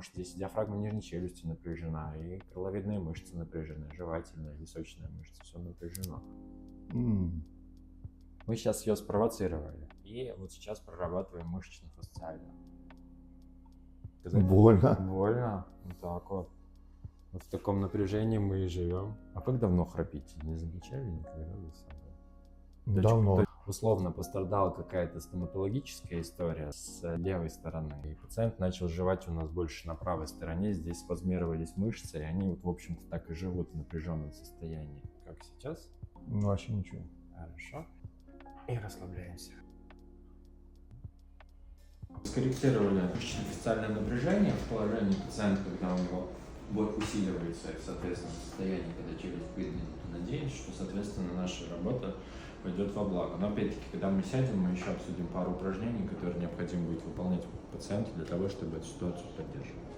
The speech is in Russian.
Потому что здесь диафрагма нижней челюсти напряжена, и крыловидные мышцы напряжены, жевательная, височная мышца, все напряжено. Мы сейчас ее спровоцировали, и вот сейчас прорабатываем мышечно-фасциально. Больно. Больно, вот так вот. Вот в таком напряжении мы и живем. А как давно храпите? Не замечали никогда за собой? Давно. Условно пострадала какая-то стоматологическая история с левой стороны, и пациент начал жевать у нас больше на правой стороне, здесь спазмировались мышцы, и они вот, в общем-то, так и живут в напряженном состоянии. Как сейчас? Вообще ничего. Хорошо. И расслабляемся. Скорректировали мышечно-фасциальное напряжение в положении пациента, когда у него боль усиливается, и в соответственном состоянии, когда челюсть выдвинута, надеюсь, что, соответственно, наша работа пойдет во благо. Но опять-таки, когда мы сядем, мы еще обсудим пару упражнений, которые необходимо будет выполнять пациенту для того, чтобы эту ситуацию поддерживать.